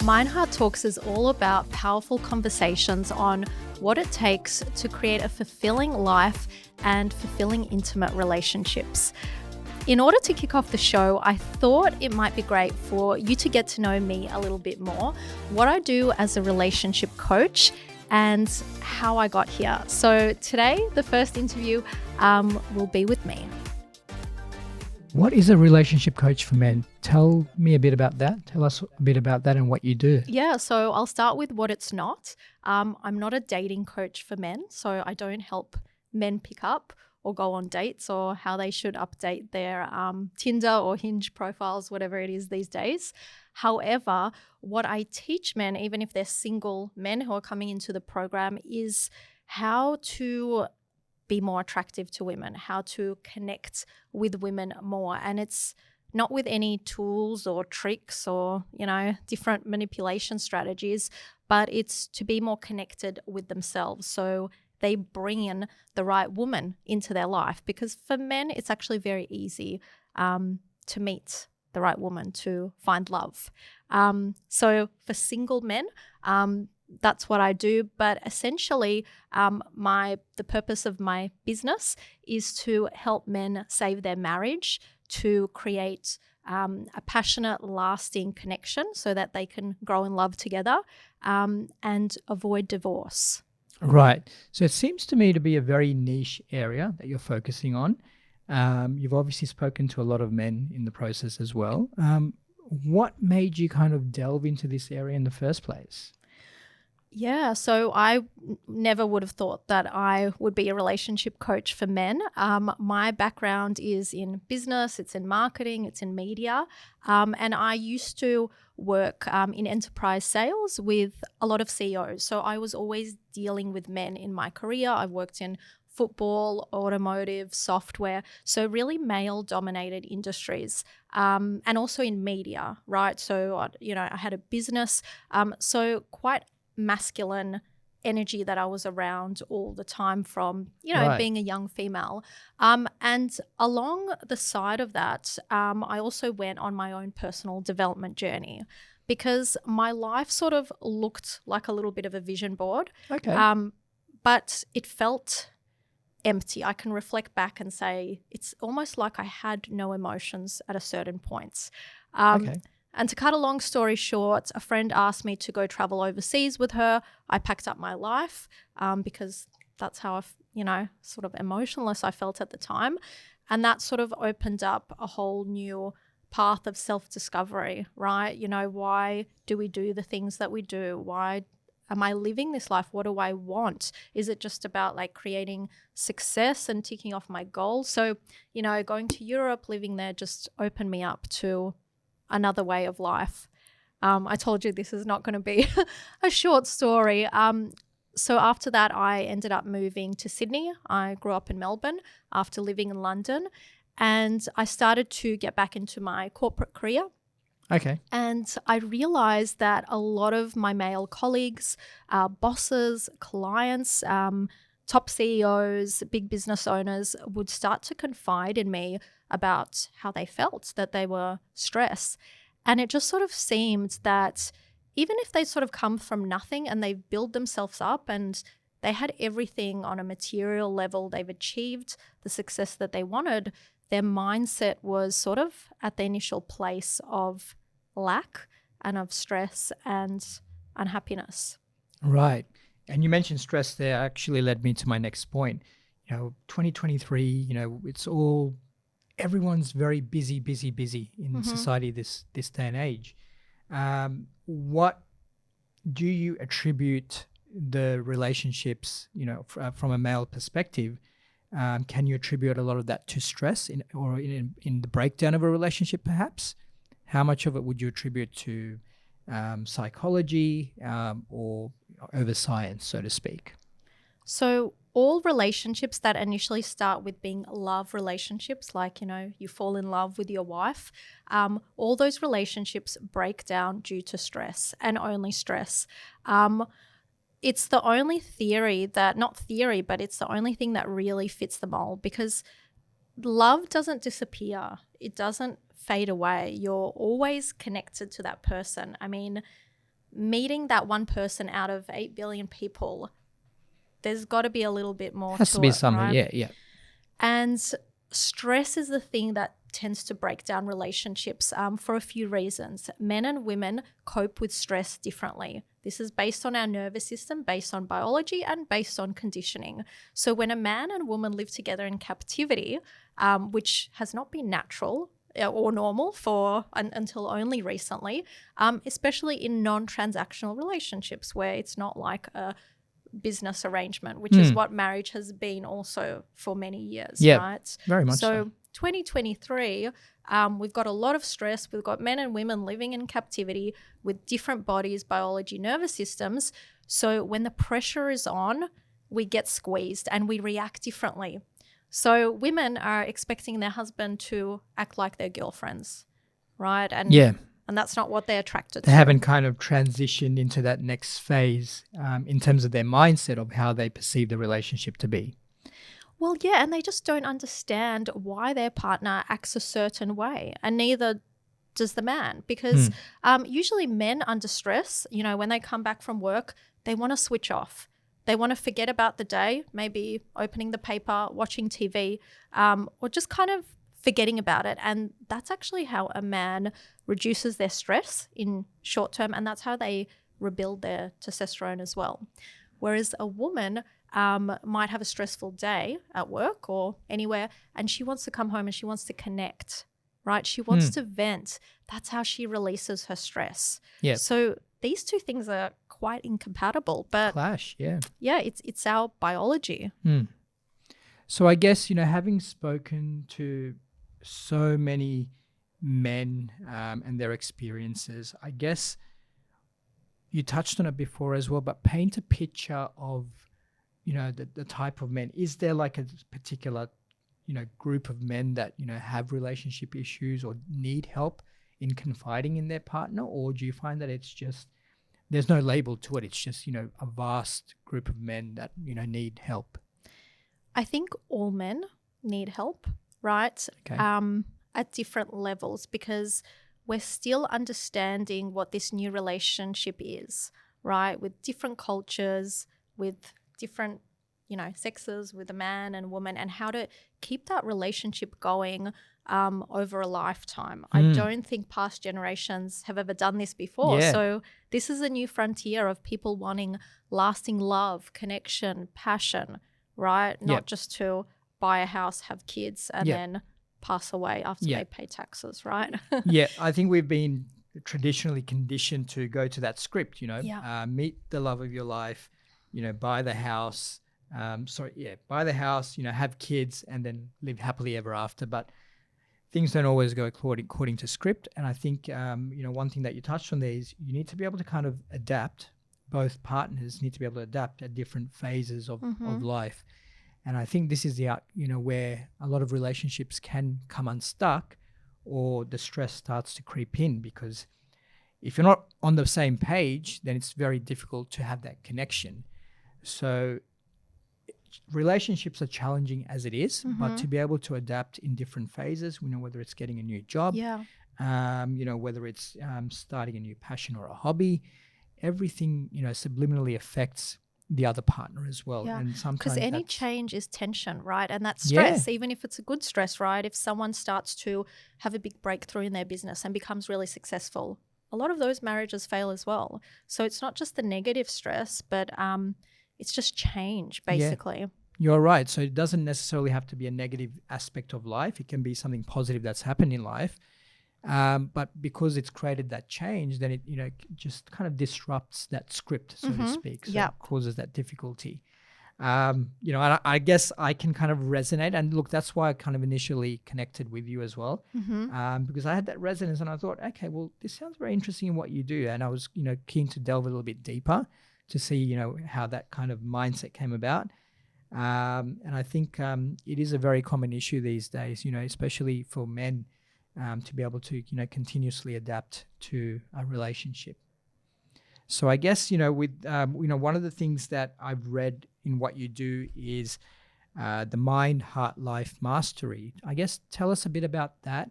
Mind Heart Talks is all about powerful conversations on what it takes to create a fulfilling life and fulfilling intimate relationships. In order to kick off the show, I thought it might be great for you to get to know me a little bit more, what I do as a relationship coach, and how I got here. So today, the first interview will be with me. What is a relationship coach for men? Tell me a bit about that. Tell us a bit about that and what you do. Yeah, so I'll start with what it's not. I'm not a dating coach for men, so I don't help men pick up or go on dates or how they should update their Tinder or Hinge profiles, whatever it is these days. However, what I teach men, even if they're single men who are coming into the program, is how to be more attractive to women, how to connect with women more. And it's not with any tools or tricks or, different manipulation strategies, but it's to be more connected with themselves. So they bring in the right woman into their life, because for men, it's actually very easy to meet the right woman, to find love. So for single men, that's what I do. But essentially, the purpose of my business is to help men save their marriage, to create a passionate, lasting connection so that they can grow in love together and avoid divorce. Right. So it seems to me to be a very niche area that you're focusing on. You've obviously spoken to a lot of men in the process as well. What made you kind of delve into this area in the first place? Yeah, so I never would have thought that I would be a relationship coach for men. My background is in business, it's in marketing, it's in media, and I used to work in enterprise sales with a lot of CEOs. So I was always dealing with men in my career. I've worked in football, automotive, software, so really male-dominated industries, and also in media, right? So, I had a business, so quite masculine energy that I was around all the time from, Right. being a young female. And along the side of that, I also went on my own personal development journey, because my life sort of looked like a little bit of a vision board, Okay. but it felt empty. I can reflect back and say it's almost like I had no emotions at a certain point. Okay. And to cut a long story short, a friend asked me to go travel overseas with her. I packed up my life because that's how sort of emotionless I felt at the time. And that sort of opened up a whole new path of self-discovery, right? Why do we do the things that we do? Why am I living this life? What do I want? Is it just about like creating success and ticking off my goals? So, going to Europe, living there just opened me up to another way of life. I told you this is not going to be a short story. So after that, I ended up moving to Sydney. I grew up in Melbourne after living in London, and I started to get back into my corporate career. Okay. And I realized that a lot of my male colleagues, bosses, clients, top CEOs, big business owners would start to confide in me about how they felt, that they were stressed. And it just sort of seemed that even if they sort of come from nothing and they've built themselves up and they had everything on a material level, they've achieved the success that they wanted, their mindset was sort of at the initial place of lack and of stress and unhappiness. Right. And you mentioned stress there actually led me to my next point. 2023, everyone's very busy in society this day and age. What do you attribute the relationships, from a male perspective? Can you attribute a lot of that to stress in the breakdown of a relationship, perhaps? How much of it would you attribute to psychology or over science, so to speak? So all relationships that initially start with being love relationships, like, you fall in love with your wife, all those relationships break down due to stress and only stress. It's the only but it's the only thing that really fits the mold, because love doesn't disappear. It doesn't fade away. You're always connected to that person. I mean, meeting that one person out of 8 billion people, there's got to be a little bit more Has to to be it, something, right? yeah. And stress is the thing that tends to break down relationships for a few reasons. Men and women cope with stress differently. This is based on our nervous system, based on biology, and based on conditioning. So when a man and woman live together in captivity, which has not been natural or normal until only recently, especially in non-transactional relationships where it's not like a business arrangement, which is what marriage has been also for many years, right? Very much so. 2023, we've got a lot of stress. We've got men and women living in captivity with different bodies, biology, nervous systems. So when the pressure is on, we get squeezed and we react differently. So women are expecting their husband to act like their girlfriends, right? And that's not what they're attracted to. They haven't kind of transitioned into that next phase in terms of their mindset of how they perceive the relationship to be. Well, yeah, and they just don't understand why their partner acts a certain way, and neither does the man, because usually men under stress, when they come back from work, they want to switch off. They want to forget about the day, maybe opening the paper, watching TV, or just kind of forgetting about it. And that's actually how a man reduces their stress in short term, and that's how they rebuild their testosterone as well. Whereas a woman might have a stressful day at work or anywhere, and she wants to come home and she wants to connect, right? She wants to vent. That's how she releases her stress. Yep. So these two things are quite incompatible, but clash, yeah, it's our biology. So I guess, having spoken to so many men and their experiences, I guess you touched on it before as well, but paint a picture of, the type of men. Is there like a particular, group of men that, have relationship issues or need help in confiding in their partner? Or do you find that it's just, there's no label to it, it's just, a vast group of men that, need help? I think all men need help, right? Okay. At different levels, because we're still understanding what this new relationship is, right? With different cultures, with different, sexes, with a man and woman, and how to keep that relationship going over a lifetime. I don't think past generations have ever done this before. Yeah. So this is a new frontier of people wanting lasting love, connection, passion, right? Not just to buy a house, have kids, and then pass away after they pay taxes, right? Yeah, I think we've been traditionally conditioned to go to that script, meet the love of your life, buy the house, buy the house, have kids, and then live happily ever after. But things don't always go according to script. And I think, one thing that you touched on there is you need to be able to kind of adapt. Both partners need to be able to adapt at different phases of life. And I think this is the, where a lot of relationships can come unstuck, or the stress starts to creep in, because if you're not on the same page, then it's very difficult to have that connection. So relationships are challenging as it is, but to be able to adapt in different phases, whether it's getting a new job, whether it's starting a new passion or a hobby, everything, subliminally affects the other partner as well. Yeah. And sometimes because any change is tension, right? And that's stress, even if it's a good stress, right? If someone starts to have a big breakthrough in their business and becomes really successful, a lot of those marriages fail as well. So it's not just the negative stress, but it's just change, basically. You're right. So it doesn't necessarily have to be a negative aspect of life. It can be something positive that's happened in life. But because it's created that change, then it, just kind of disrupts that script, so to speak. So it causes that difficulty. I guess I can kind of resonate. And look, that's why I kind of initially connected with you as well. Because I had that resonance and I thought, okay, well, this sounds very interesting in what you do. And I was, keen to delve a little bit deeper to see, how that kind of mindset came about. And I think it is a very common issue these days, especially for men, to be able to, continuously adapt to a relationship. So I guess, with, one of the things that I've read in what you do is the Mind, Heart, Life Mastery. I guess tell us a bit about that,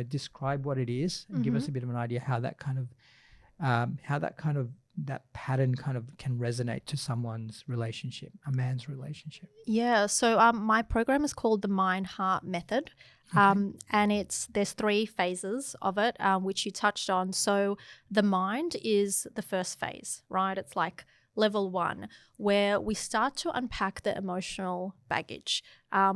describe what it is and give us a bit of an idea how that kind of how that pattern kind of can resonate to someone's relationship, a man's relationship. Yeah. So my program is called the Mind Heart Method. And there's 3 phases of it, which you touched on. So the mind is the first phase, right? It's like level 1, where we start to unpack the emotional baggage,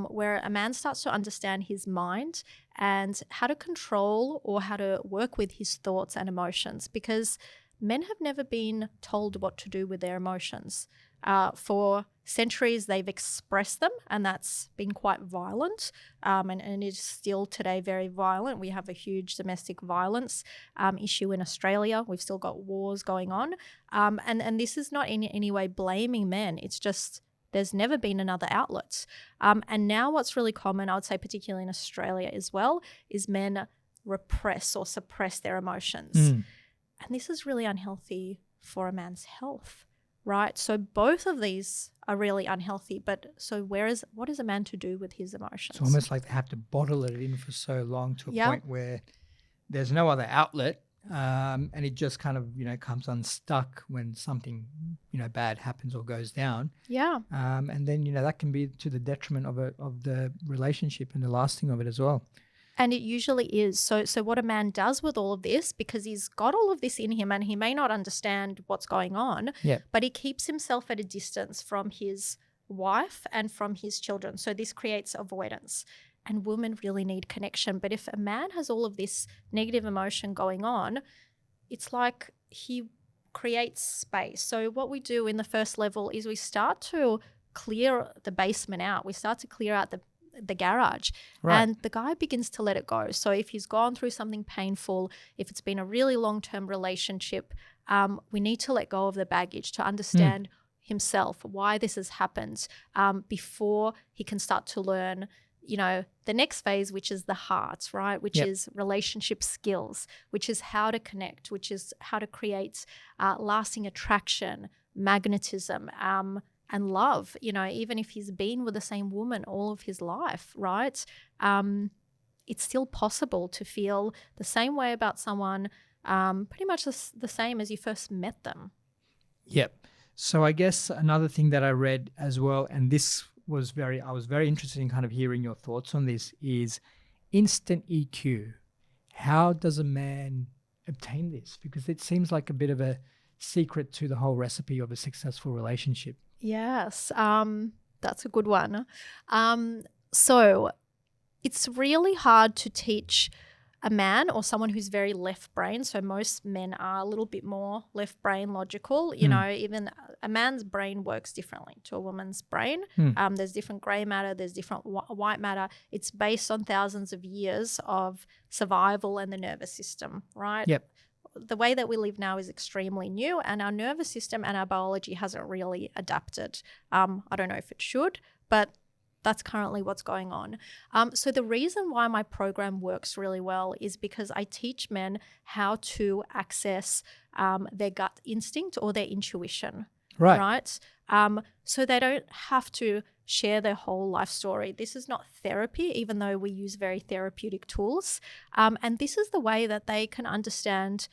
where a man starts to understand his mind and how to control or how to work with his thoughts and emotions, because men have never been told what to do with their emotions. For centuries, they've expressed them, and that's been quite violent, and is still today very violent. We have a huge domestic violence issue in Australia. We've still got wars going on, and this is not in any way blaming men. It's just there's never been another outlet. And now what's really common, I would say particularly in Australia as well, is men repress or suppress their emotions. And this is really unhealthy for a man's health, right? So both of these are really unhealthy. But so what is a man to do with his emotions? It's almost like they have to bottle it in for so long to a point where there's no other outlet, and it just kind of, comes unstuck when something, bad happens or goes down. Yeah. And then, that can be to the detriment of the relationship and the lasting of it as well. And it usually is. So what a man does with all of this, because he's got all of this in him and he may not understand what's going on, but he keeps himself at a distance from his wife and from his children. So this creates avoidance. And women really need connection. But if a man has all of this negative emotion going on, it's like he creates space. So what we do in the first level is we start to clear the basement out. We start to clear out the garage, and the guy begins to let it go. So if he's gone through something painful, if it's been a really long-term relationship, we need to let go of the baggage to understand himself, why this has happened, before he can start to learn, the next phase, which is the heart, right? Which is relationship skills, which is how to connect, which is how to create lasting attraction, magnetism, and love, even if he's been with the same woman all of his life, right? It's still possible to feel the same way about someone, pretty much the same as you first met them. Yep. So I guess another thing that I read as well, and this was I was very interested in kind of hearing your thoughts on this, is instant EQ. How does a man obtain this? Because it seems like a bit of a secret to the whole recipe of a successful relationship. Yes, that's a good one. So it's really hard to teach a man or someone who's very left brain. So most men are a little bit more left brain logical. Even a man's brain works differently to a woman's brain. There's different gray matter, there's different white matter. It's based on thousands of years of survival and the nervous system, right? Yep. The way that we live now is extremely new, and our nervous system and our biology hasn't really adapted. I don't know if it should, but that's currently what's going on. So the reason why my program works really well is because I teach men how to access their gut instinct or their intuition, right? So they don't have to share their whole life story. This is not therapy, even though we use very therapeutic tools. And this is the way that they can understand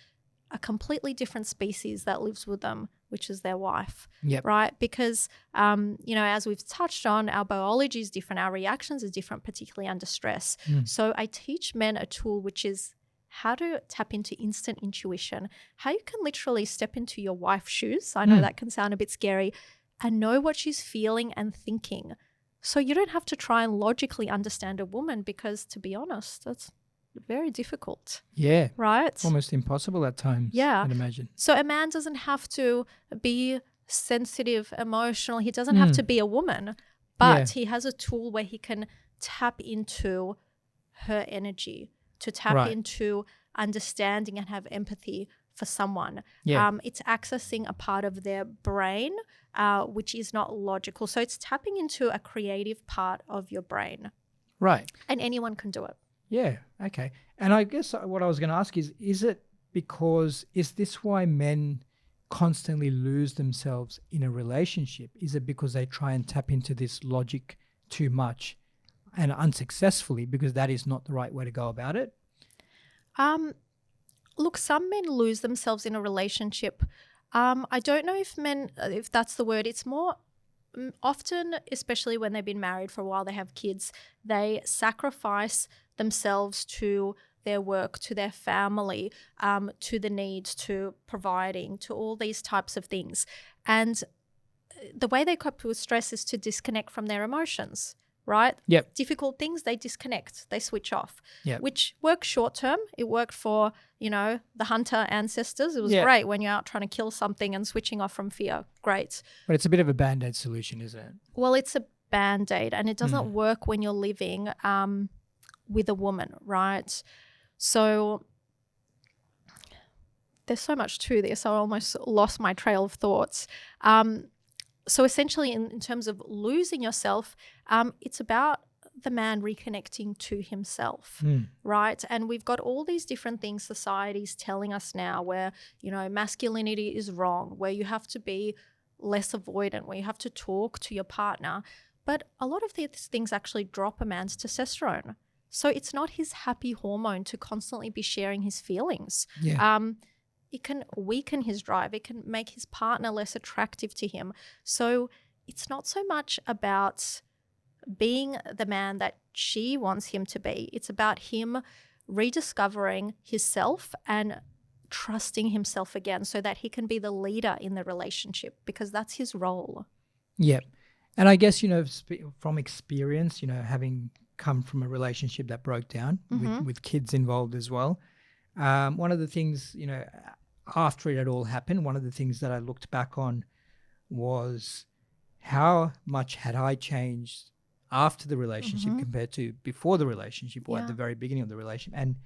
a completely different species that lives with them, which is their wife, right? Because, as we've touched on, our biology is different, our reactions are different, particularly under stress. So I teach men a tool which is how to tap into instant intuition, how you can literally step into your wife's shoes. I know that can sound a bit scary, and know what she's feeling and thinking. So you don't have to try and logically understand a woman, because, to be honest, that's very difficult. Yeah. Right? Almost impossible at times, I'd imagine. So a man doesn't have to be sensitive, emotional. He doesn't have to be a woman, but he has a tool where he can tap into her energy, to tap into understanding and have empathy for someone. It's accessing a part of their brain, which is not logical. So it's tapping into a creative part of your brain. Right. And anyone can do it. Yeah. Okay. And I guess what I was going to ask is this why men constantly lose themselves in a relationship? Is it because they try and tap into this logic too much and unsuccessfully, because that is not the right way to go about it? Look, some men lose themselves in a relationship. I don't know if that's the word. It's more often, especially when they've been married for a while, they have kids, they sacrifice themselves to their work, to their family, to the needs, to providing, to all these types of things. And the way they cope with stress is to disconnect from their emotions, right? Yep. Difficult things, they disconnect, they switch off, Yep. which works short term. It worked for, the hunter ancestors. It was Yep. great when you're out trying to kill something and switching off from fear. Great. But it's a bit of a Band-Aid solution, isn't it? Well, it's a Band-Aid, and it doesn't work when you're living with a woman, right? So there's so much to this. I almost lost my trail of thoughts. So essentially, in terms of losing yourself, it's about the man reconnecting to himself, right? And we've got all these different things society's telling us now where, masculinity is wrong, where you have to be less avoidant, where you have to talk to your partner. But a lot of these things actually drop a man's testosterone. So it's not his happy hormone to constantly be sharing his feelings. Yeah. It can weaken his drive. It can make his partner less attractive to him. So it's not so much about being the man that she wants him to be. It's about him rediscovering himself and trusting himself again so that he can be the leader in the relationship, because that's his role. Yeah. And I guess, from experience, having come from a relationship that broke down with kids involved as well, one of the things, after it had all happened, one of the things that I looked back on was how much had I changed after the relationship compared to before the relationship or at the very beginning of the relationship. And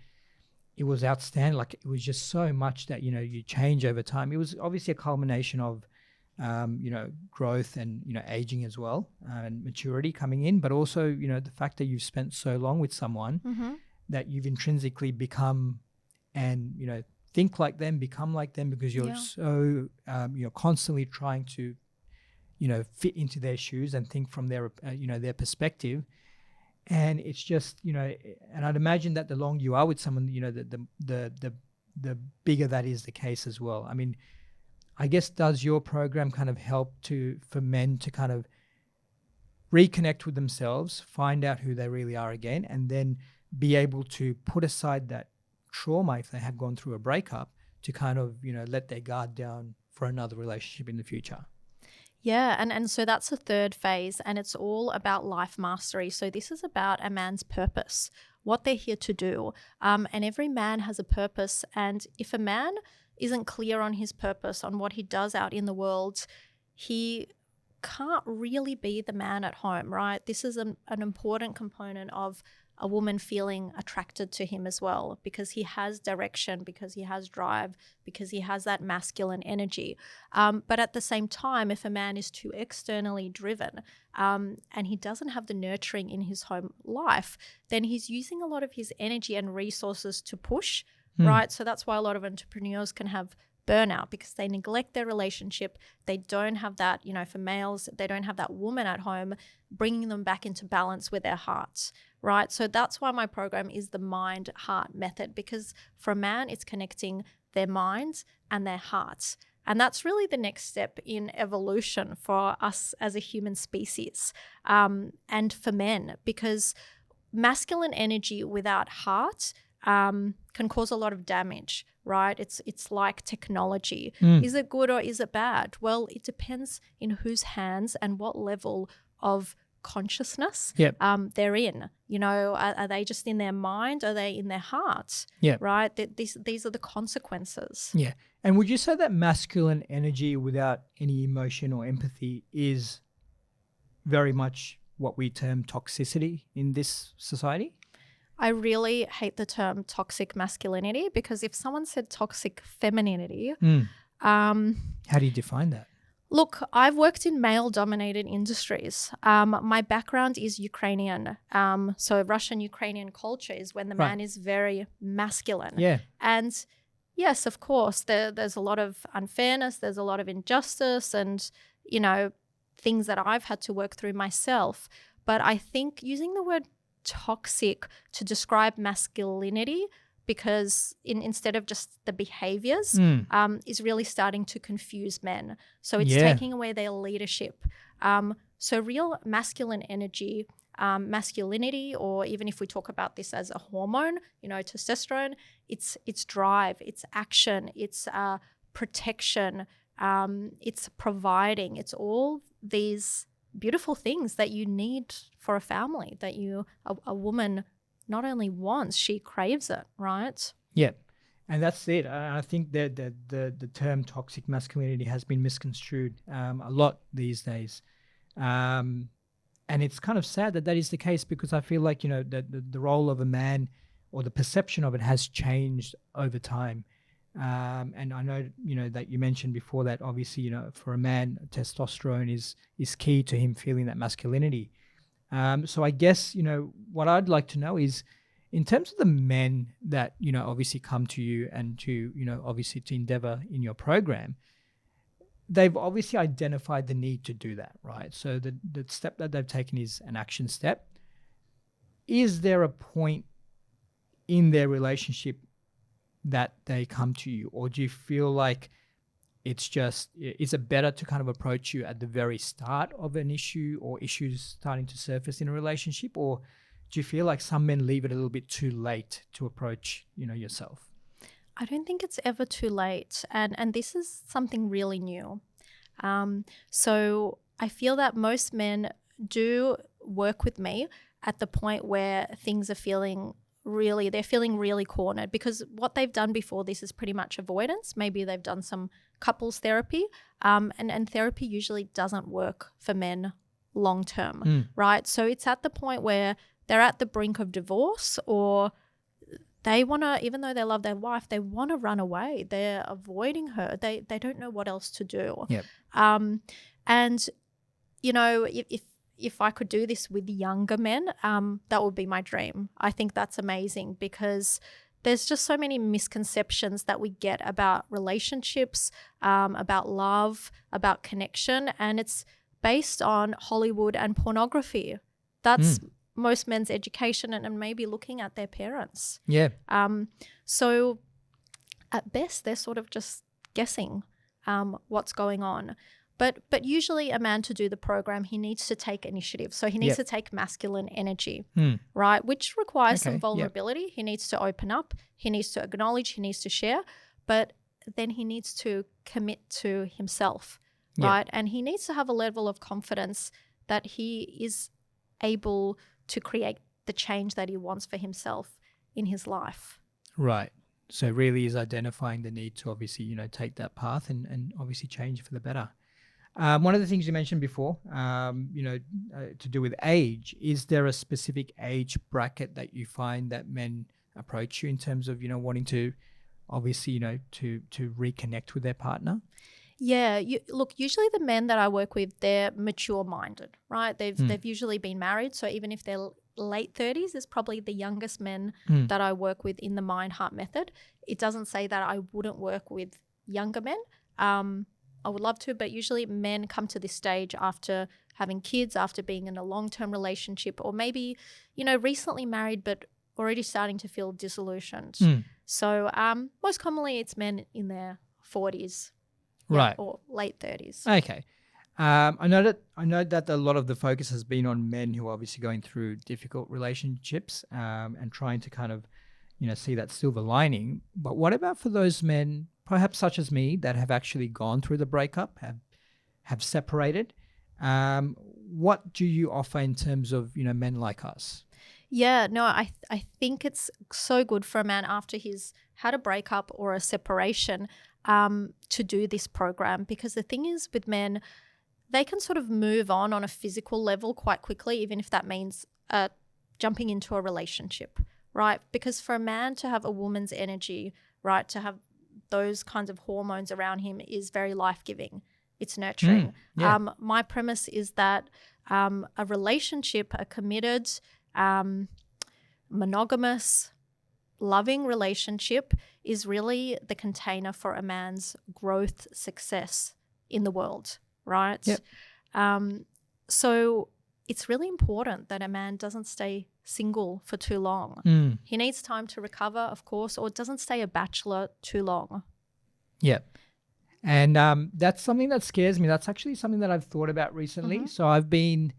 it was outstanding. Like, it was just so much that, you change over time. It was obviously a culmination of, growth and, aging as well, and maturity coming in, but also, the fact that you've spent so long with someone that you've intrinsically become and, think like them, become like them, because you're so, you're constantly trying to, fit into their shoes and think from their, their perspective. And it's just, and I'd imagine that the longer you are with someone, the bigger that is the case as well. I mean, I guess, does your program kind of help for men to kind of reconnect with themselves, find out who they really are again, and then be able to put aside that trauma if they have gone through a breakup to kind of, let their guard down for another relationship in the future? Yeah, and so that's the third phase, and it's all about life mastery. So this is about a man's purpose, what they're here to do. And every man has a purpose. And if a man isn't clear on his purpose, on what he does out in the world, he can't really be the man at home, right? This is an important component of a woman feeling attracted to him as well, because he has direction, because he has drive, because he has that masculine energy. But at the same time, if a man is too externally driven and he doesn't have the nurturing in his home life, then he's using a lot of his energy and resources to push, right? So that's why a lot of entrepreneurs can have burnout, because they neglect their relationship. They don't have that, for males, they don't have that woman at home bringing them back into balance with their hearts, right? So that's why my program is the mind-heart method, because for a man, it's connecting their minds and their hearts. And that's really the next step in evolution for us as a human species, and for men, because masculine energy without heart can cause a lot of damage, right? It's like technology. Is it good or is it bad? Well, it depends in whose hands and what level of consciousness they're in. Are they just in their mind? Are they in their heart? Right? These are the consequences. Yeah. And would you say that masculine energy without any emotion or empathy is very much what we term toxicity in this society? I really hate the term toxic masculinity, because if someone said toxic femininity, how do you define that? Look, I've worked in male-dominated industries. My background is Ukrainian. So Russian-Ukrainian culture is when the man is very masculine. Yeah. And yes, of course, there's a lot of unfairness, there's a lot of injustice and, things that I've had to work through myself. But I think using the word toxic to describe masculinity because instead of just the behaviors, is really starting to confuse men. So it's taking away their leadership. So real masculine energy, masculinity, or even if we talk about this as a hormone, testosterone, it's drive, it's action, it's protection, it's providing, it's all these beautiful things that you need for a family, that a woman not only wants, she craves it, right? Yeah. And that's it. I think that the term toxic masculinity has been misconstrued a lot these days. And it's kind of sad that is the case, because I feel like, the role of a man, or the perception of it, has changed over time. And I know, that you mentioned before that obviously, for a man, testosterone is key to him feeling that masculinity. So I guess, what I'd like to know is, in terms of the men that, obviously come to you and to, obviously to endeavor in your program, they've obviously identified the need to do that, right? So the step that they've taken is an action step. Is there a point in their relationship that they come to you, or do you feel like is it better to kind of approach you at the very start of an issue, or issues starting to surface in a relationship? Or do you feel like some men leave it a little bit too late to approach, yourself? I don't think it's ever too late. And this is something really new. So I feel that most men do work with me at the point where things are feeling really cornered, because what they've done before this is pretty much avoidance. Maybe they've done some couples therapy, and therapy usually doesn't work for men long term, right? So it's at the point where they're at the brink of divorce, or they want to, even though they love their wife, they want to run away. They're avoiding her. They don't know what else to do. Yep. And if I could do this with younger men, that would be my dream. I think that's amazing, because there's just so many misconceptions that we get about relationships, about love, about connection, and it's based on Hollywood and pornography. That's most men's education, and maybe looking at their parents. Yeah. So at best, they're sort of just guessing what's going on. But usually a man, to do the program, he needs to take initiative. So he needs to take masculine energy, right? Which requires some vulnerability. He needs to open up. He needs to acknowledge. He needs to share. But then he needs to commit to himself, right? And he needs to have a level of confidence that he is able to create the change that he wants for himself in his life. Right. So really is identifying the need to obviously, take that path and obviously change for the better. One of the things you mentioned before, to do with age, is there a specific age bracket that you find that men approach you in terms of, wanting to obviously, to reconnect with their partner? Yeah, look, usually the men that I work with, they're mature-minded, right? They've usually been married, so even if they're late 30s is probably the youngest men that I work with in the Mind-Heart Method. It doesn't say that I wouldn't work with younger men. I would love to, but usually men come to this stage after having kids, after being in a long-term relationship, or maybe, recently married but already starting to feel disillusioned. So most commonly it's men in their 40s. Right. Or late 30s. Okay. I know that a lot of the focus has been on men who are obviously going through difficult relationships and trying to kind of, see that silver lining. But what about for those men, perhaps such as me, that have actually gone through the breakup, have separated? What do you offer in terms of, men like us? Yeah, no, I think it's so good for a man after he's had a breakup or a separation to do this program, because the thing is with men, they can sort of move on a physical level quite quickly, even if that means jumping into a relationship, right? Because for a man to have a woman's energy, right, to have those kinds of hormones around him is very life-giving. It's nurturing. My premise is that a relationship, a committed, monogamous, loving relationship is really the container for a man's growth success in the world, right? Yep. So it's really important that a man doesn't stay single for too long. Mm. He needs time to recover, of course, or doesn't stay a bachelor too long. Yeah. And that's something that scares me. That's actually something that I've thought about recently. So I've been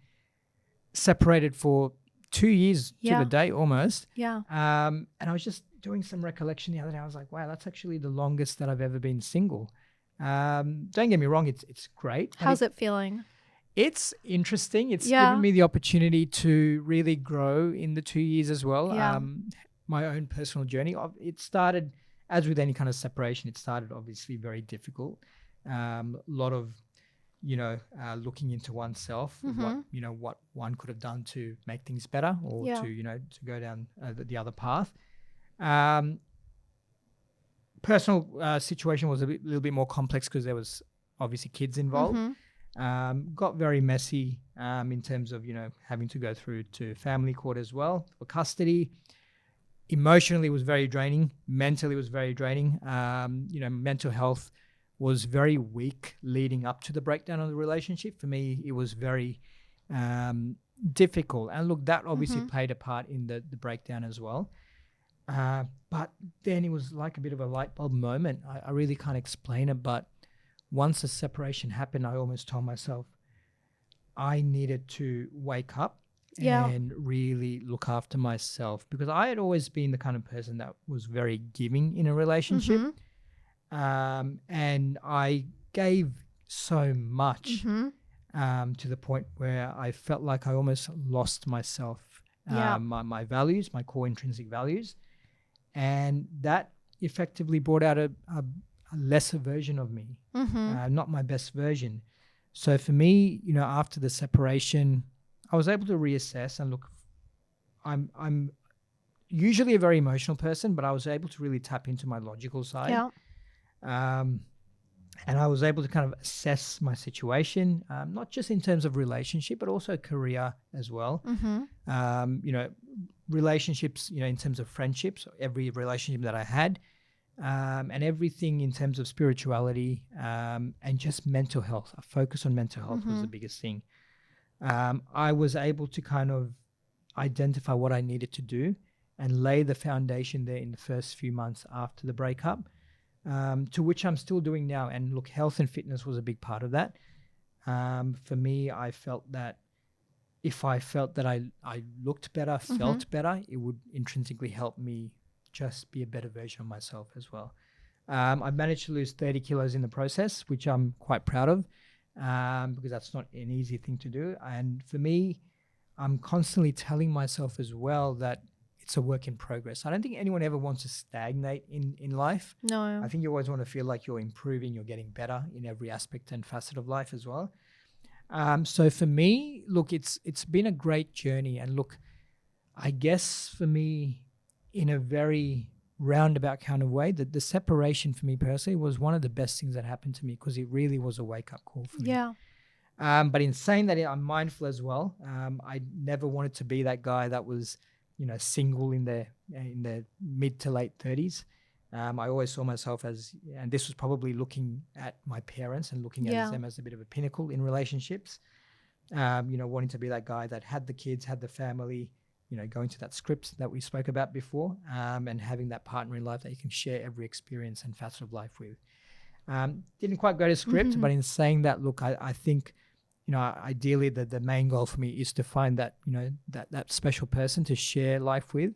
separated for 2 years to the day almost. Yeah. And I was just doing some recollection the other day. I was like, wow, that's actually the longest that I've ever been single. Don't get me wrong, it's great. How's it feeling? It's interesting. It's given me the opportunity to really grow in the 2 years as well. Yeah. My own personal journey. It started, as with any kind of separation, it started obviously very difficult. A lot of, looking into oneself, what one could have done to make things better or to go down the other path. Personal situation was a little bit more complex because there was obviously kids involved. Got very messy in terms of, having to go through to family court as well for custody. Emotionally was very draining. Mentally was very draining. Mental health was very weak leading up to the breakdown of the relationship. For me, it was very difficult. And look, that obviously played a part in the breakdown as well. But then it was like a bit of a light bulb moment. I really can't explain it, but once the separation happened, I almost told myself I needed to wake up and really look after myself, because I had always been the kind of person that was very giving in a relationship. And I gave so much to the point where I felt like I almost lost myself, my values, my core intrinsic values. And that effectively brought out a lesser version of me, not my best version. So for me, after the separation, I was able to reassess and look, I'm usually a very emotional person, but I was able to really tap into my logical side. And I was able to kind of assess my situation, not just in terms of relationship, but also career as well. Relationships, in terms of friendships, every relationship that I had, and everything in terms of spirituality, and just mental health. A focus on mental health was the biggest thing. I was able to kind of identify what I needed to do and lay the foundation there in the first few months after the breakup, to which I'm still doing now. And look, health and fitness was a big part of that. For me, I felt that if I felt that I looked better, felt better, it would intrinsically help me just be a better version of myself as well. I've managed to lose 30 kilos in the process, which I'm quite proud of, because that's not an easy thing to do. And for me, I'm constantly telling myself as well that it's a work in progress. I don't think anyone ever wants to stagnate in life. No. I think you always want to feel like you're improving, you're getting better in every aspect and facet of life as well. So for me, look, it's been a great journey. And look, I guess for me, in a very roundabout kind of way, that the separation for me personally was one of the best things that happened to me, because it really was a wake-up call for me. But in saying that, I'm mindful as well. I never wanted to be that guy that was, single in the mid to late 30s. I always saw myself as, and this was probably looking at my parents and looking at them as a bit of a pinnacle in relationships, wanting to be that guy that had the kids, had the family, going to that script that we spoke about before, and having that partner in life that you can share every experience and facet of life with. Didn't quite go to script, but in saying that, look, I think, ideally the main goal for me is to find that, that special person to share life with.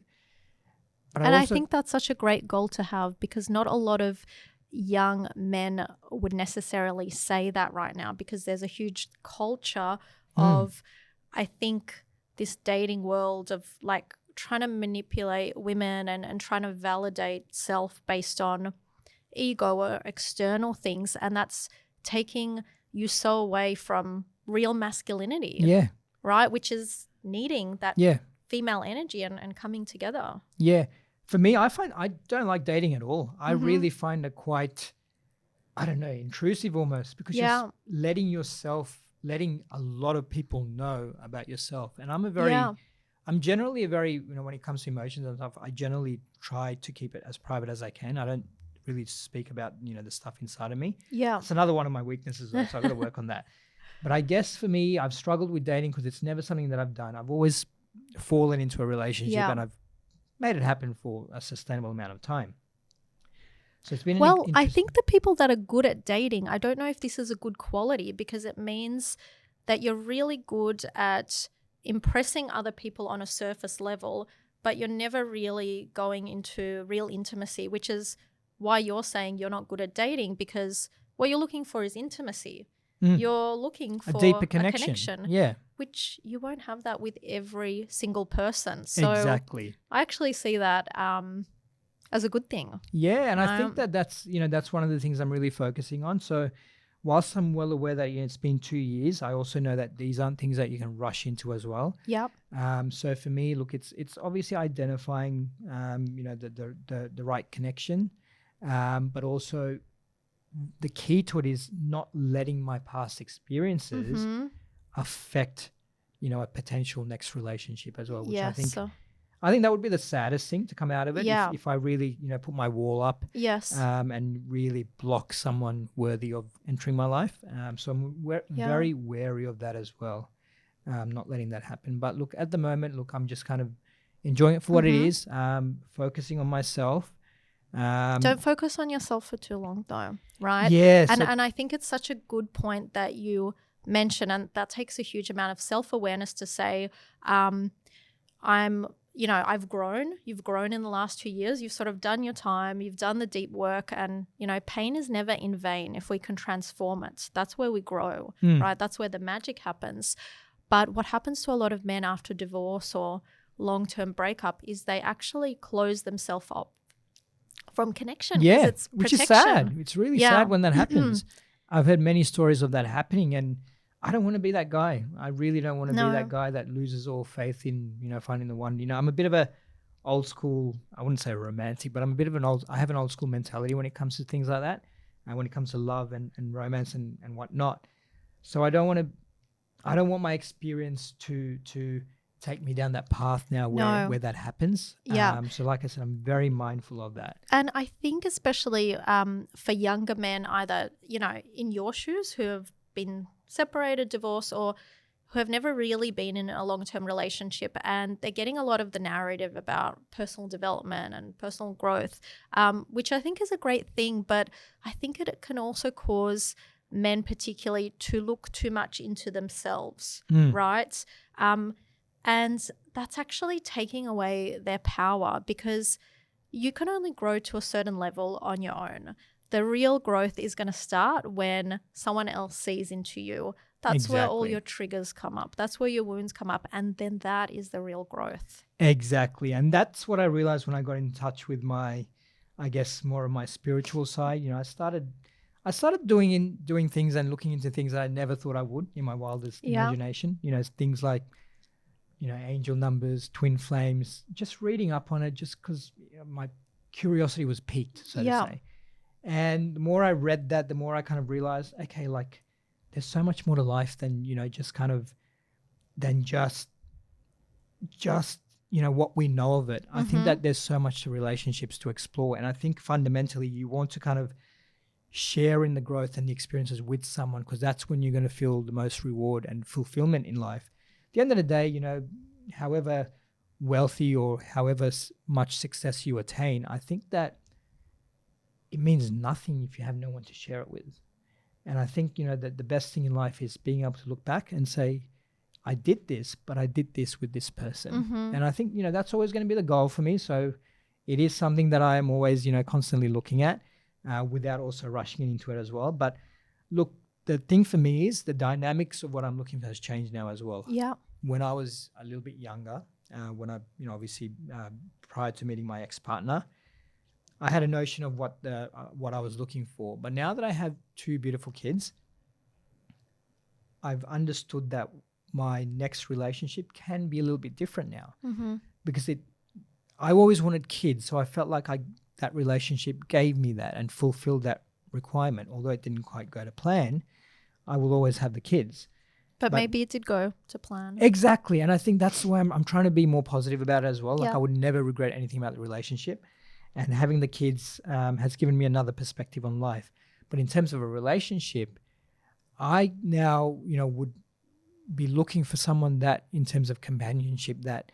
But I think that's such a great goal to have, because not a lot of young men would necessarily say that right now, because there's a huge culture of, I think, this dating world of like trying to manipulate women and trying to validate self based on ego or external things. And that's taking you so away from real masculinity. Yeah. Right? Which is needing that female energy and coming together. Yeah. For me, I find I don't like dating at all. I really find it quite, I don't know, intrusive almost, because you're letting a lot of people know about yourself. And I'm generally a very, when it comes to emotions and stuff, I generally try to keep it as private as I can. I don't really speak about, the stuff inside of me. Yeah. It's another one of my weaknesses though, so I've got to work on that. But I guess for me, I've struggled with dating because it's never something that I've done. I've always fallen into a relationship and I've made it happen for a sustainable amount of time. So it's been well, I think the people that are good at dating, I don't know if this is a good quality because it means that you're really good at impressing other people on a surface level, but you're never really going into real intimacy, which is why you're saying you're not good at dating, because what you're looking for is intimacy. You're looking for a deeper connection. Yeah. Which you won't have that with every single person. So exactly. I actually see that as a good thing. Yeah, and I think that's one of the things I'm really focusing on. So whilst I'm well aware that it's been 2 years, I also know that these aren't things that you can rush into as well. Yep. So for me, look, it's obviously identifying the right connection, but also the key to it is not letting my past experiences affect a potential next relationship as well, which I think that would be the saddest thing to come out of it. If I really put my wall up and really block someone worthy of entering my life. So I'm very wary of that as well, not letting that happen. But look, at the moment, I'm just kind of enjoying it for what it is, focusing on myself. Don't focus on yourself for too long though, right? Yes. And I think it's such a good point that you mention, and that takes a huge amount of self-awareness to say, I've grown. You've grown in the last 2 years. You've sort of done your time. You've done the deep work, and pain is never in vain if we can transform it. That's where we grow, right? That's where the magic happens. But what happens to a lot of men after divorce or long-term breakup is they actually close themselves up from connection. Yeah, it's which is sad. It's really sad when that happens. I've heard many stories of that happening, and I don't want to be that guy. I really don't want to be that guy that loses all faith in, finding the one. I'm a bit of a old school, I wouldn't say romantic, but I have an old school mentality when it comes to things like that, and when it comes to love and romance and whatnot. So I don't want my experience to take me down that path now where that happens. So like I said, I'm very mindful of that. And I think especially for younger men, either, in your shoes who have been separated, divorced, or who have never really been in a long-term relationship, and they're getting a lot of the narrative about personal development and personal growth, which I think is a great thing, but I think it can also cause men particularly to look too much into themselves, right? And that's actually taking away their power, because you can only grow to a certain level on your own. The real growth is going to start when someone else sees into you. That's where all your triggers come up. That's where your wounds come up. And then that is the real growth. Exactly. And that's what I realized when I got in touch with my, I guess, more of my spiritual side. I started doing things and looking into things that I never thought I would in my wildest imagination. Things like, angel numbers, twin flames, just reading up on it just because my curiosity was piqued, so to say. And the more I read that, the more I kind of realized, okay, there's so much more to life than, just what we know of it. I think that there's so much to relationships to explore. And I think fundamentally you want to kind of share in the growth and the experiences with someone, because that's when you're going to feel the most reward and fulfillment in life. At the end of the day, however wealthy or however much success you attain, I think that it means nothing if you have no one to share it with. And I think, that the best thing in life is being able to look back and say, I did this, but I did this with this person. And I think, that's always going to be the goal for me. So it is something that I am always, constantly looking at without also rushing into it as well. But look, the thing for me is the dynamics of what I'm looking for has changed now as well. Yeah. When I was a little bit younger, when I, obviously prior to meeting my ex-partner, I had a notion of what I was looking for. But now that I have 2 beautiful kids, I've understood that my next relationship can be a little bit different now, because I always wanted kids, so I felt like that relationship gave me that and fulfilled that requirement. Although it didn't quite go to plan, I will always have the kids. But maybe it did go to plan. Exactly. And I think that's the way I'm trying to be more positive about it as well. I would never regret anything about the relationship. And having the kids has given me another perspective on life. But in terms of a relationship, I now, would be looking for someone that, in terms of companionship, that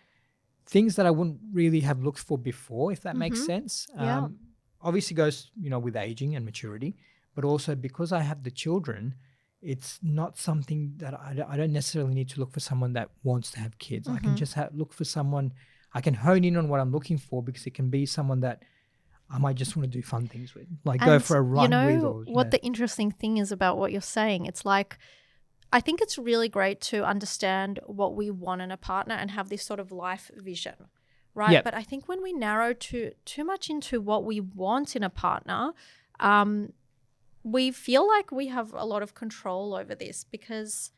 things that I wouldn't really have looked for before, if that makes sense. Yeah. Obviously goes, with aging and maturity, but also because I have the children, it's not something that I don't necessarily need to look for someone that wants to have kids. I can just look for someone, I can hone in on what I'm looking for, because it can be someone that I might just want to do fun things with, like go for a run with. Or, what the interesting thing is about what you're saying, it's like, I think it's really great to understand what we want in a partner and have this sort of life vision, right? Yep. But I think when we narrow too much into what we want in a partner, we feel like we have a lot of control over this, because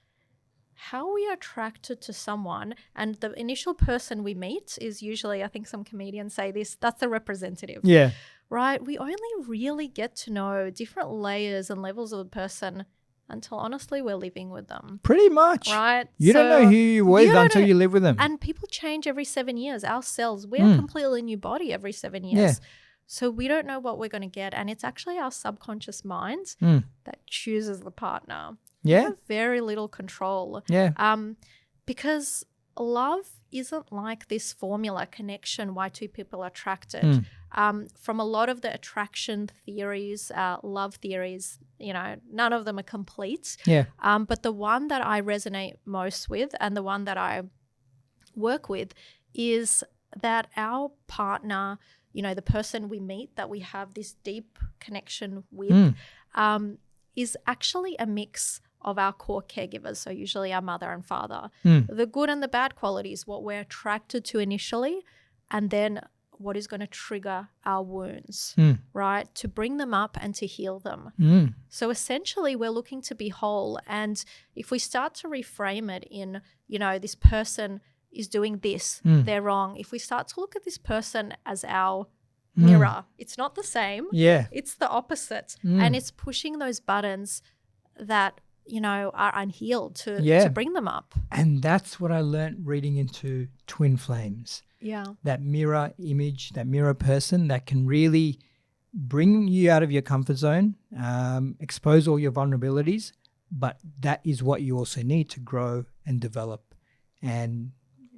how we are attracted to someone, and the initial person we meet is usually, I think some comedians say this, that's the representative. Yeah. Right? We only really get to know different layers and levels of a person until honestly we're living with them. Pretty much. Right? You don't know who you were until you live with them. And people change every 7 years. Ourselves, we're a completely new body every 7 years. Yeah. So we don't know what we're going to get. And it's actually our subconscious mind that chooses the partner. Yeah. We have very little control. Yeah. Because love isn't like this formula connection, why two people are attracted. From a lot of the attraction theories, love theories, none of them are complete. Yeah. But the one that I resonate most with, and the one that I work with, is that our partner, the person we meet that we have this deep connection with, is actually a mix of our core caregivers, so usually our mother and father. The good and the bad qualities, what we're attracted to initially, and then what is going to trigger our wounds, right? To bring them up and to heal them. So essentially we're looking to be whole. And if we start to reframe it in, this person is doing this, they're wrong. If we start to look at this person as our mirror, it's not the same. Yeah. It's the opposite. And it's pushing those buttons that are unhealed to bring them up. And that's what I learned reading into Twin Flames. Yeah. That mirror image, that mirror person that can really bring you out of your comfort zone, expose all your vulnerabilities, but that is what you also need to grow and develop. And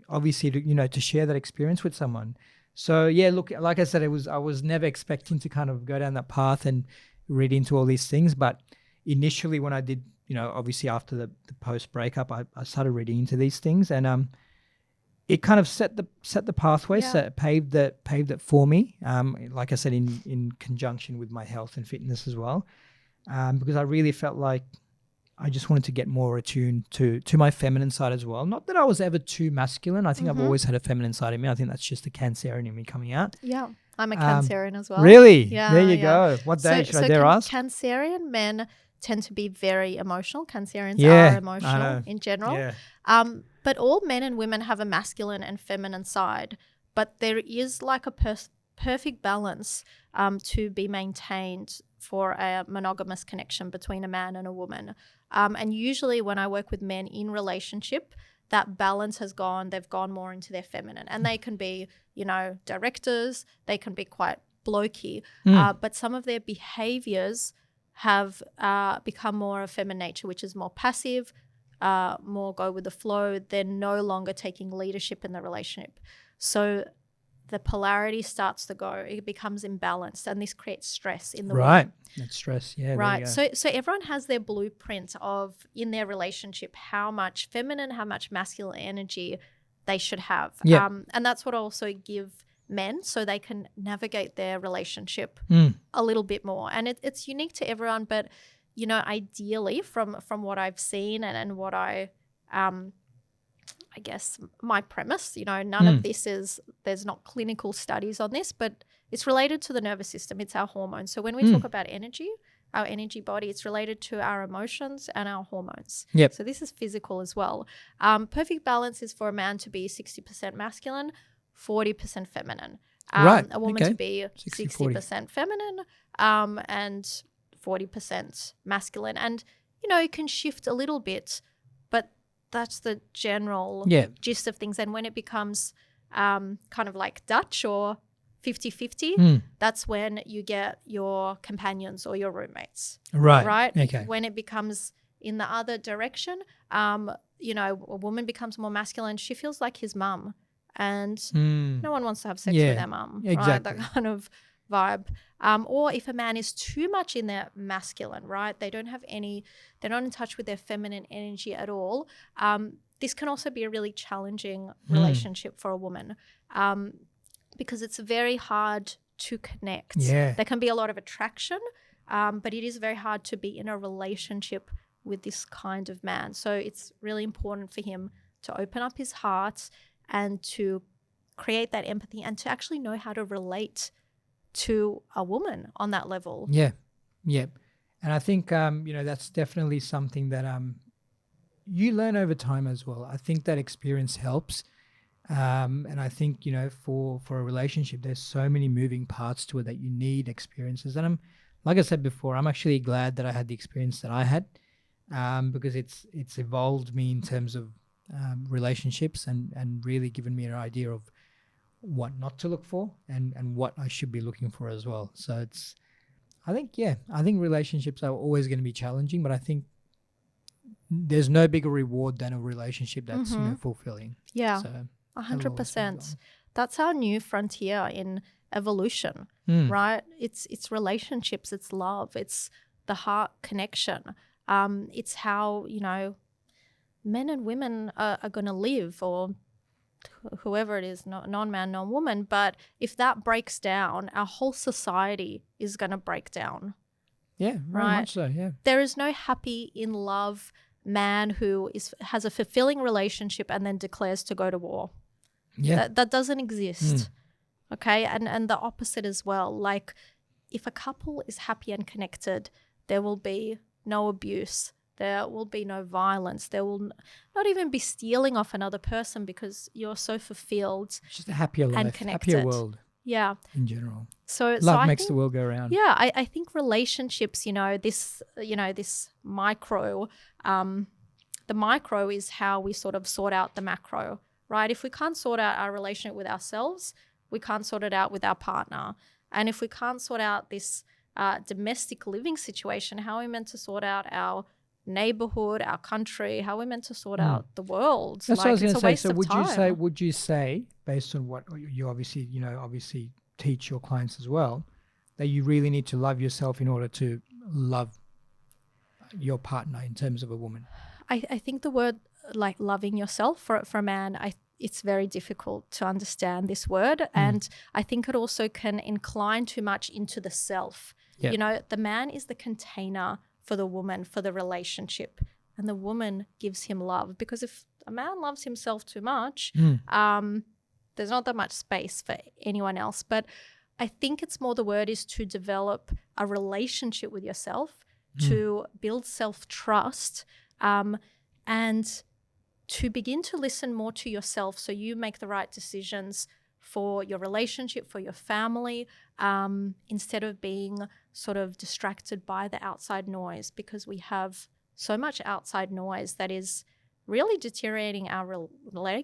obviously to share that experience with someone. So yeah, look, like I said, I was never expecting to kind of go down that path and read into all these things, but initially when I did, obviously after the post breakup, I started reading into these things, and it kind of set the pathway, paved it for me. Like I said, in conjunction with my health and fitness as well, because I really felt like I just wanted to get more attuned to my feminine side as well. Not that I was ever too masculine. I think I've always had a feminine side in me. I think that's just the Cancerian in me coming out. Yeah, I'm a Cancerian as well. Really? Yeah. There you go. What day should I dare ask? Cancerian men tend to be very emotional. Cancerians are emotional in general. Yeah. But all men and women have a masculine and feminine side. But there is like a perfect balance to be maintained for a monogamous connection between a man and a woman. And usually when I work with men in relationship, that balance has gone, they've gone more into their feminine. And they can be, directors, they can be quite blokey, but some of their behaviors have become more of feminine nature, which is more passive, more go with the flow. They're no longer taking leadership in the relationship. So the polarity starts to go, it becomes imbalanced, and this creates stress in the right. woman. That's stress, yeah. Right. So everyone has their blueprint of, in their relationship, how much feminine, how much masculine energy they should have. Yep. And that's what I also give men, so they can navigate their relationship a little bit more. And it's unique to everyone, but ideally from what I've seen and what I guess my premise, none of this there's not clinical studies on this, but it's related to the nervous system. It's our hormones. So when we talk about energy, our energy body, it's related to our emotions and our hormones. Yep. So this is physical as well. Perfect balance is for a man to be 60% masculine, 40% feminine. Right. A woman to be 60-40. 60% feminine and 40% masculine. And, it can shift a little bit, but that's the general gist of things. And when it becomes kind of like Dutch or 50-50, that's when you get your companions or your roommates. Right. Right? Okay. When it becomes in the other direction, you know, a woman becomes more masculine, she feels like his mum, and no one wants to have sex with their mum, exactly. right? That kind of vibe. Or if a man is too much in their masculine, right? They're not in touch with their feminine energy at all. This can also be a really challenging relationship for a woman, because it's very hard to connect. Yeah. There can be a lot of attraction, but it is very hard to be in a relationship with this kind of man. So it's really important for him to open up his heart and to create that empathy and to actually know how to relate to a woman on that level. Yeah. And I think, that's definitely something that you learn over time as well. I think that experience helps. And I think, for a relationship, there's so many moving parts to it that you need experiences. And like I said before, I'm actually glad that I had the experience that I had, because it's evolved me in terms of relationships and really given me an idea of what not to look for and what I should be looking for as well. So I think relationships are always going to be challenging, but I think there's no bigger reward than a relationship that's fulfilling. Yeah, so 100%. That's our new frontier in evolution, right? It's relationships, it's love, it's the heart connection. It's how, men and women are going to live, or whoever it is, non-man, non-woman. But if that breaks down, our whole society is going to break down. Yeah, very much so, yeah. There is no happy, in love man who has a fulfilling relationship and then declares to go to war. Yeah. That doesn't exist. Okay? And the opposite as well. Like, if a couple is happy and connected, there will be no abuse. There will be no violence. There will not even be stealing off another person, because you're so fulfilled. It's just a happier life, and connected. happier world. Yeah. In general. So love makes the world go round. Yeah, I think relationships, this micro, the micro is how we sort of sort out the macro, right? If we can't sort out our relationship with ourselves, we can't sort it out with our partner. And if we can't sort out this domestic living situation, how are we meant to sort out our neighborhood, our country? How are we meant to sort out the world? That's what I was going to say. So time. would you say, based on what you obviously teach your clients as well, that you really need to love yourself in order to love your partner in terms of a woman? I think the word, like, loving yourself for a man, it's very difficult to understand this word. And I think it also can incline too much into the self. Yep. The man is the container for the woman, for the relationship, and the woman gives him love. Because if a man loves himself too much, there's not that much space for anyone else. But I think it's more, the word is to develop a relationship with yourself, to build self-trust, and to begin to listen more to yourself, so you make the right decisions for your relationship, for your family, instead of being sort of distracted by the outside noise, because we have so much outside noise that is really deteriorating our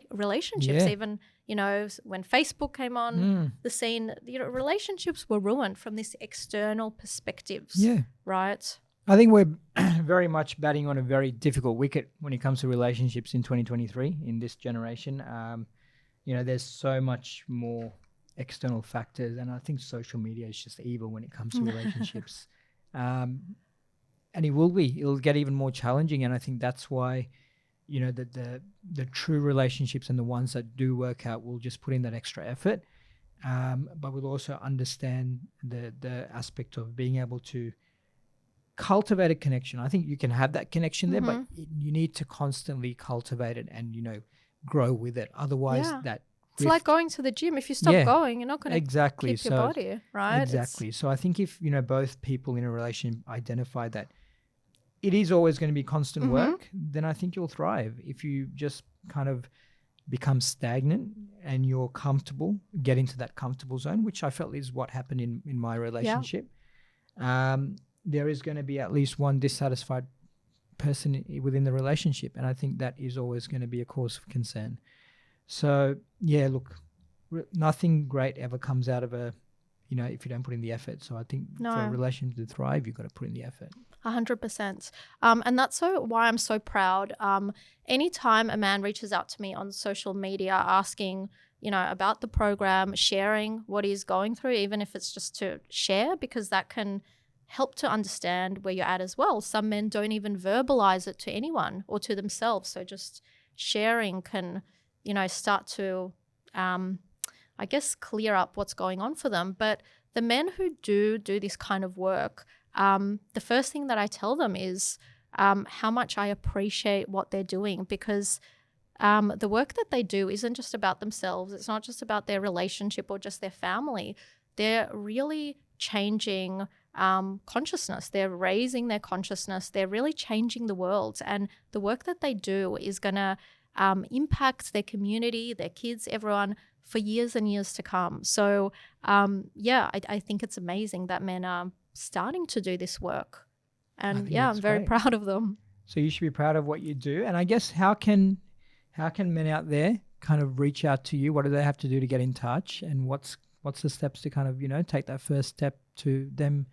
relationships. Yeah. Even, when Facebook came on the scene, relationships were ruined from this external perspectives. Yeah. Right? I think we're very much batting on a very difficult wicket when it comes to relationships in 2023, in this generation. There's so much more external factors, and I think social media is just evil when it comes to relationships. And it'll get even more challenging. And I think that's why, the true relationships and the ones that do work out will just put in that extra effort. But we'll also understand the aspect of being able to cultivate a connection. I think you can have that connection there, but you need to constantly cultivate it and, grow with it. Otherwise, it's like going to the gym. If you stop going, you're not going to keep your body, right? Exactly. So I think if, both people in a relationship identify that it is always going to be constant work, then I think you'll thrive. If you just kind of become stagnant and you're comfortable, get into that comfortable zone, which I felt is what happened in my relationship. There is going to be at least one dissatisfied person within the relationship, and I think that is always going to be a cause of concern. So look, nothing great ever comes out of if you don't put in the effort. So I think for a relationship to thrive, you've got to put in the effort. 100%. And that's why I'm so proud. Anytime a man reaches out to me on social media asking, about the program, sharing what he's going through, even if it's just to share, because that can help to understand where you're at as well. Some men don't even verbalize it to anyone or to themselves. So just sharing can, start to, I guess, clear up what's going on for them. But the men who do this kind of work, the first thing that I tell them is how much I appreciate what they're doing, because the work that they do isn't just about themselves. It's not just about their relationship or just their family. They're really changing consciousness. They're raising their consciousness. They're really changing the world. And the work that they do is going to impact their community, their kids, everyone for years and years to come. So I think it's amazing that men are starting to do this work. And I'm very proud of them. So you should be proud of what you do. And I guess how can men out there kind of reach out to you? What do they have to do to get in touch? And what's the steps to kind of, take that first step to them,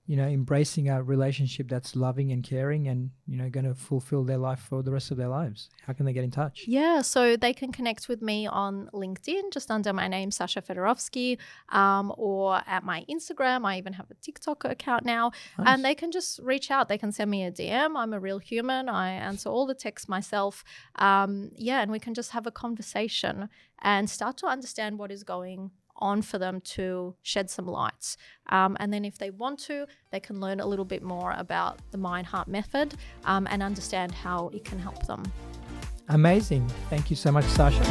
embracing a relationship that's loving and caring and, going to fulfill their life for the rest of their lives? How can they get in touch? Yeah, so they can connect with me on LinkedIn, just under my name, Sasha Fedorovsky, or at my Instagram. I even have a TikTok account now. Nice. And they can just reach out. They can send me a DM. I'm a real human. I answer all the texts myself. And we can just have a conversation and start to understand what is going on for them to shed some lights. And then if they want to, they can learn a little bit more about the Mind-Heart Method and understand how it can help them. Amazing. Thank you so much, Sasha.